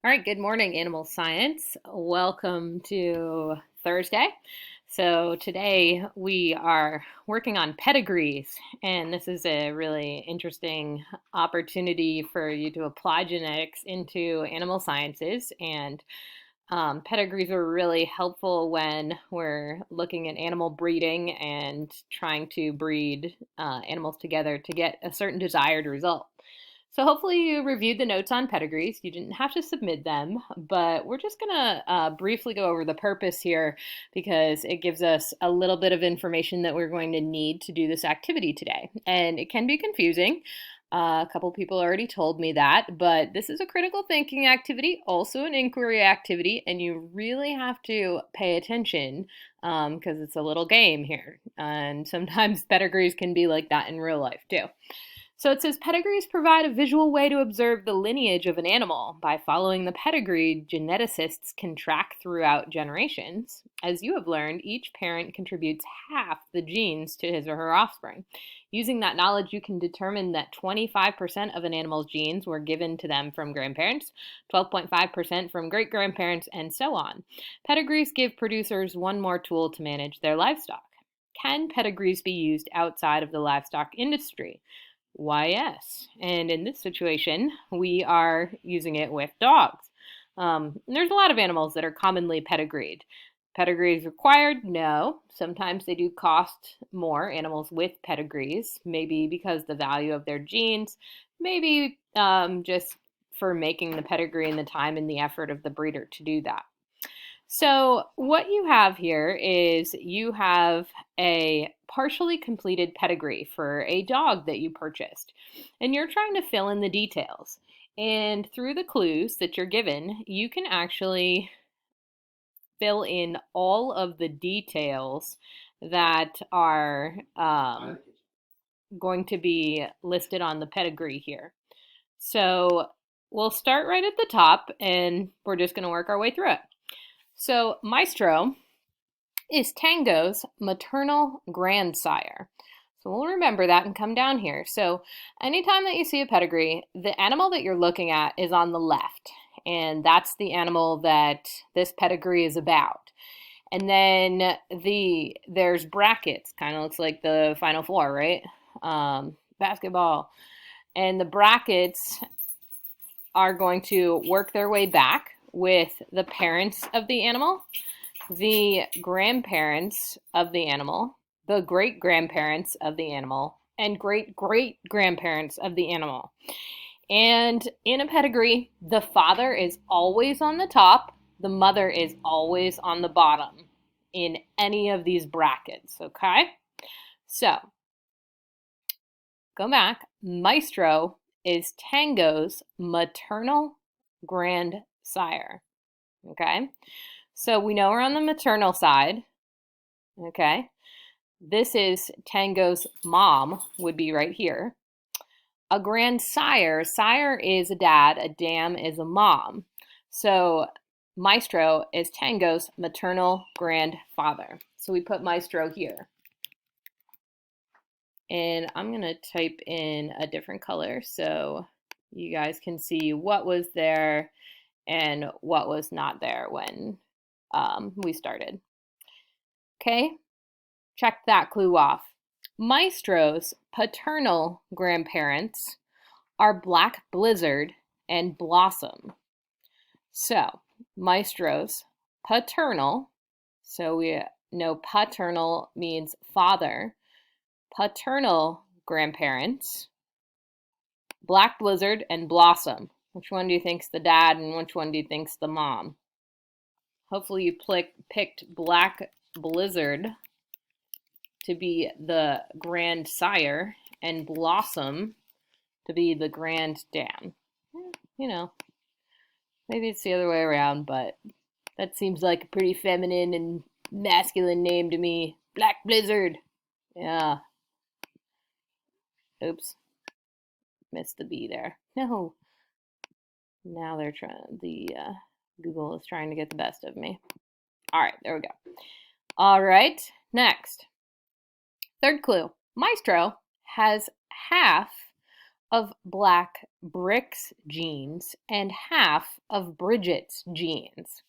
All right, good morning, animal science. Welcome to Thursday. So today we are working on pedigrees, and this is a really interesting opportunity for you to apply genetics into animal sciences. And pedigrees are really helpful when we're looking at animal breeding and trying to breed animals together to get a certain desired result. So hopefully you reviewed the notes on pedigrees. You didn't have to submit them, but we're just gonna briefly go over the purpose here because it gives us a little bit of information that we're going to need to do this activity today. And it can be confusing. A couple people already told me that, but this is a critical thinking activity, also an inquiry activity, and you really have to pay attention because it's a little game here. And sometimes pedigrees can be like that in real life too. So it says pedigrees provide a visual way to observe the lineage of an animal. By following the pedigree, geneticists can track throughout generations. As you have learned, each parent contributes half the genes to his or her offspring. Using that knowledge, you can determine that 25% of an animal's genes were given to them from grandparents, 12.5% from great grandparents, and so on. Pedigrees give producers one more tool to manage their livestock. Can pedigrees be used outside of the livestock industry? Why, yes. And in this situation, we are using it with dogs. There's a lot of animals that are commonly pedigreed. Pedigree is required? No. Sometimes they do cost more, animals with pedigrees, maybe because the value of their genes, maybe just for making the pedigree and the time and the effort of the breeder to do that. So what you have here is you have a partially completed pedigree for a dog that you purchased, and you're trying to fill in the details. And through the clues that you're given, you can actually fill in all of the details that are going to be listed on the pedigree here. So we'll start right at the top, and we're just going to work our way through it. So Maestro is Tango's maternal grandsire. So we'll remember that and come down here. So anytime that you see a pedigree, the animal that you're looking at is on the left, and that's the animal that this pedigree is about. And then there's brackets, kind of looks like the Final Four, right? Basketball. And the brackets are going to work their way back with the parents of the animal, the grandparents of the animal, the great grandparents of the animal, and great great grandparents of the animal. And in a pedigree, the father is always on the top, the mother is always on the bottom in any of these brackets, okay? So, go back. Maestro is Tango's maternal grandsire, okay? So we know we're on the maternal side, okay? This is Tango's mom, would be right here. A grandsire, sire is a dad, a dam is a mom. So Maestro is Tango's maternal grandfather. So we put Maestro here. And I'm going to type in a different color so you guys can see what was there and what was not there when we started. Okay, check that clue off. Maestro's paternal grandparents are Black Blizzard and Blossom. So, Maestro's paternal, so we know paternal means father, paternal grandparents, Black Blizzard and Blossom. Which one do you think's the dad and which one do you think's the mom? Hopefully you picked Black Blizzard to be the grandsire and Blossom to be the granddam. You know, maybe it's the other way around, but that seems like a pretty feminine and masculine name to me. Black Blizzard. Yeah. Oops. Missed the B there. No. Now they're trying, Google is trying to get the best of me. All right, there we go. All right, next. Third clue. Maestro has half of Black Brick's genes and half of Bridget's genes.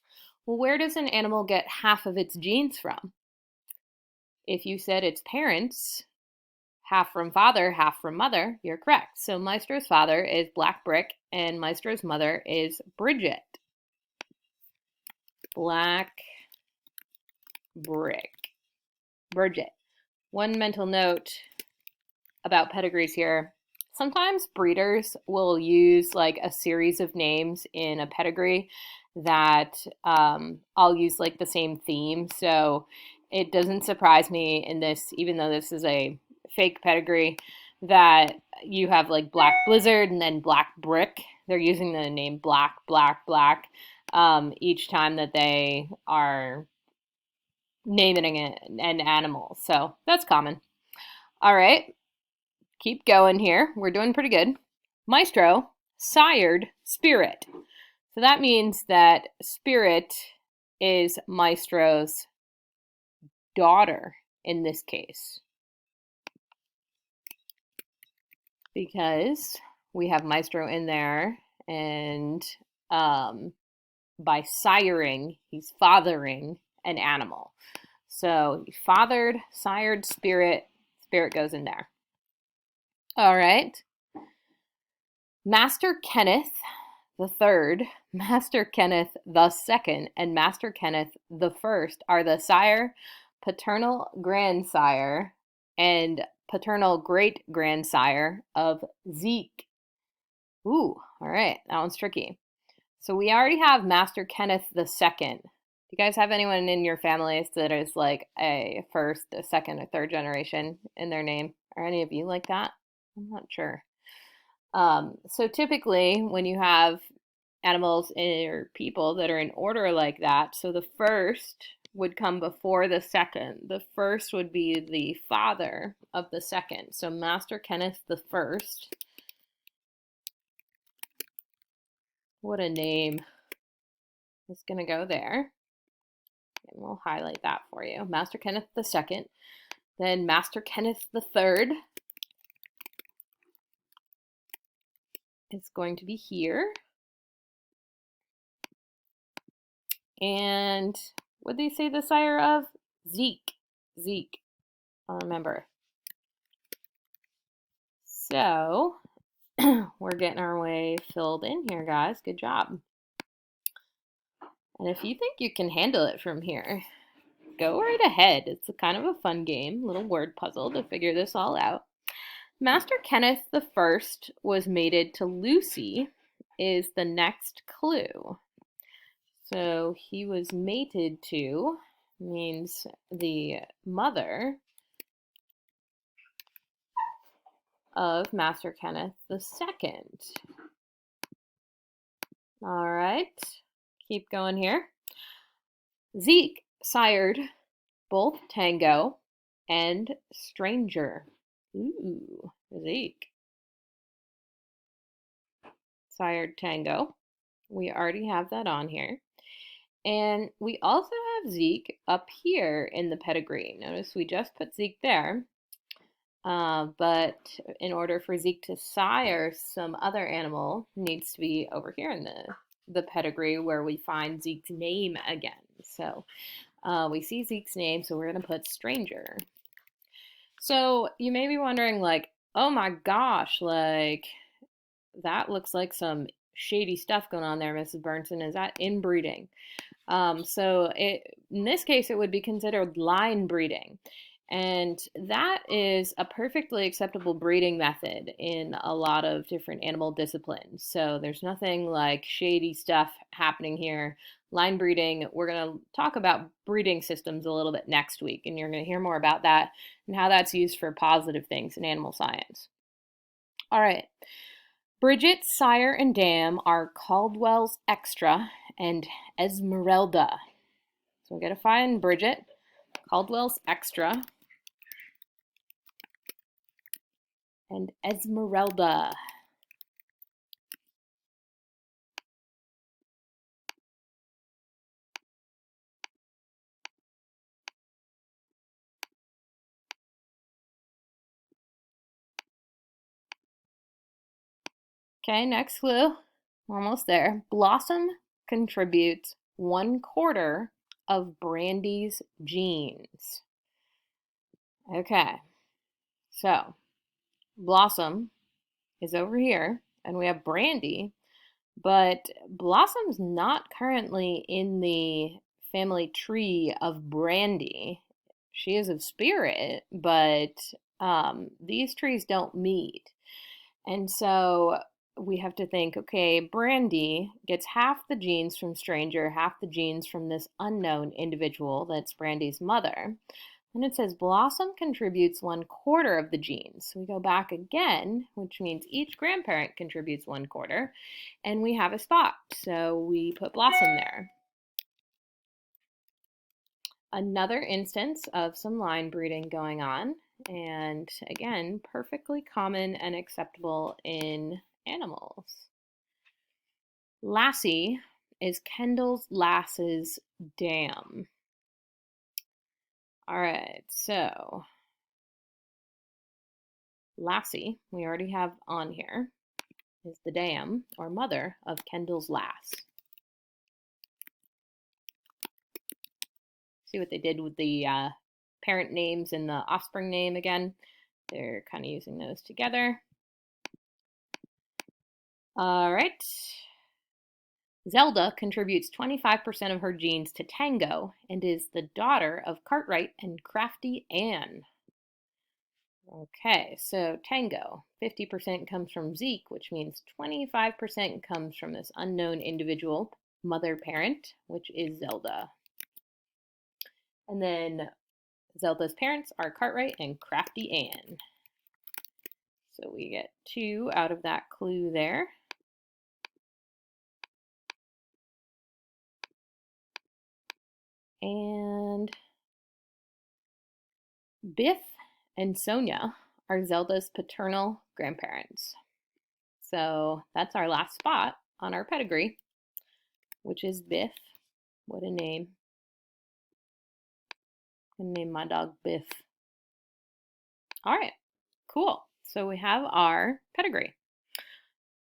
Well, where does an animal get half of its genes from? If you said its parents, half from father, half from mother, you're correct. So Maestro's father is Black Brick and Maestro's mother is Bridget. Black Brick. Bridget. One mental note about pedigrees here. Sometimes breeders will use like a series of names in a pedigree that I'll use like the same theme. So it doesn't surprise me in this, even though this is a fake pedigree, that you have like Black Blizzard and then Black Brick. They're using the name Black, Black, Black each time that they are naming an animal. So that's common. All right, keep going here. We're doing pretty good. Maestro sired Spirit. So that means that Spirit is Maestro's daughter in this case. Because we have Maestro in there, and by siring, he's fathering an animal. So he fathered, sired Spirit. Spirit goes in there. All right. Master Kenneth the Third, Master Kenneth the Second, and Master Kenneth the First are the sire, paternal grandsire, and paternal great grandsire of Zeke. Ooh, all right, that one's tricky. So we already have Master Kenneth the Second. Do you guys have anyone in your families that is like a first, a second, or third generation in their name? Are any of you like that? I'm not sure. So typically, when you have animals or people that are in order like that, so the first would come before the second. The first would be the father of the second. So Master Kenneth the First. What a name. It's going to go there. And we'll highlight that for you. Master Kenneth the Second. Then Master Kenneth the Third is going to be here. And what did they say the sire of? Zeke. Zeke. I'll remember. So we're getting our way filled in here, guys. Good job. And if you think you can handle it from here, go right ahead. It's a kind of a fun game, little word puzzle to figure this all out. Master Kenneth the First was mated to Lucy is the next clue. So he was mated to means the mother of Master Kenneth the Second. All right, keep going here. Zeke sired both Tango and Stranger. Ooh, Zeke sired Tango. We already have that on here. And we also have Zeke up here in the pedigree. Notice we just put Zeke there. But in order for Zeke to sire some other animal, needs to be over here in the pedigree where we find Zeke's name again. So we see Zeke's name, so we're going to put Stranger. So you may be wondering, like, oh my gosh, like, that looks like some shady stuff going on there, Mrs. Burnson. Is that inbreeding? In this case, it would be considered line breeding. And that is a perfectly acceptable breeding method in a lot of different animal disciplines. So there's nothing like shady stuff happening here. Line breeding, we're going to talk about breeding systems a little bit next week, and you're going to hear more about that and how that's used for positive things in animal science. All right. Bridget, sire, and dam are Caldwell's Extra and Esmeralda. So we're going to find Bridget, Caldwell's Extra, and Esmeralda. Okay, next clue. Almost there. Blossom contributes 1/4 of Brandy's genes. Okay, so Blossom is over here, and we have Brandy, but Blossom's not currently in the family tree of Brandy. She is of Spirit, but these trees don't meet. And so we have to think, okay, Brandy gets half the genes from Stranger, half the genes from this unknown individual that's Brandy's mother. And it says Blossom contributes 1/4 of the genes. So we go back again, which means each grandparent contributes 1/4, and we have a spot. So we put Blossom there. Another instance of some line breeding going on, and again, perfectly common and acceptable in animals. Lassie is Kendall's Lass's dam. All right, so Lassie, we already have on here, is the dam or mother of Kendall's Lass. See what they did with the parent names and the offspring name again? They're kind of using those together. All right. Zelda contributes 25% of her genes to Tango and is the daughter of Cartwright and Crafty Ann. Okay, so Tango, 50% comes from Zeke, which means 25% comes from this unknown individual, mother parent, which is Zelda. And then Zelda's parents are Cartwright and Crafty Ann. So we get 2 out of that clue there. And Biff and Sonia are Zelda's paternal grandparents. So that's our last spot on our pedigree, which is Biff. What a name. I'm gonna name my dog Biff. All right, cool. So we have our pedigree.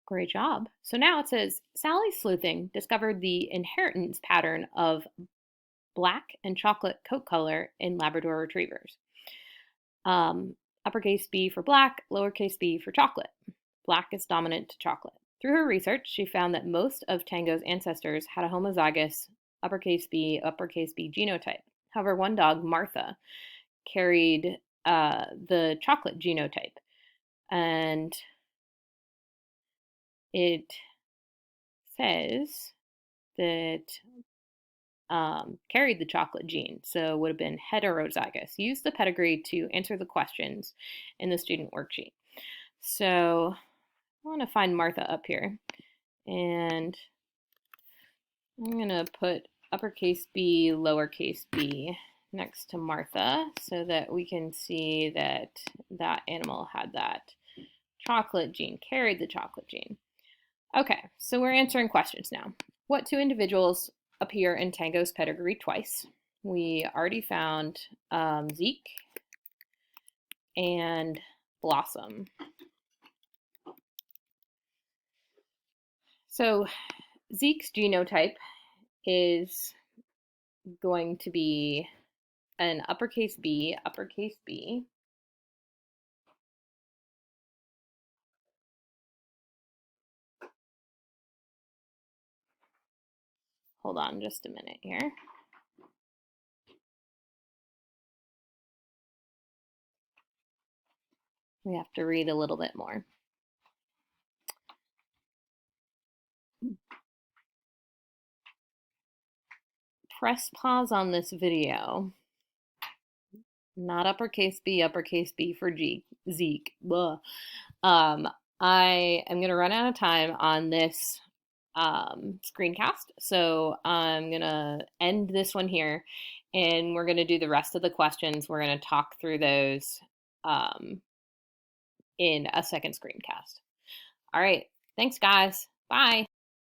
Great job. So now it says, Sally sleuthing discovered the inheritance pattern of black and chocolate coat color in Labrador Retrievers. Uppercase B for black, lowercase b for chocolate. Black is dominant to chocolate. Through her research, she found that most of Tango's ancestors had a homozygous uppercase B genotype. However, one dog, Martha, carried the chocolate genotype, and it says that carried the chocolate gene, so would have been heterozygous. Use the pedigree to answer the questions in the student worksheet. So I want to find Martha up here, and I'm going to put uppercase B, lowercase b next to Martha so that we can see that that animal had that chocolate gene, carried the chocolate gene. Okay, so we're answering questions now. What 2 individuals appear in Tango's pedigree twice? We already found Zeke and Blossom. So Zeke's genotype is going to be an uppercase B. Hold on just a minute here. We have to read a little bit more. Press pause on this video. Not uppercase B for Zeke. Blah. I am going to run out of time on this screencast, so I'm going to end this one here, and we're going to do the rest of the questions. We're going to talk through those in a second screencast. All right. Thanks, guys. Bye.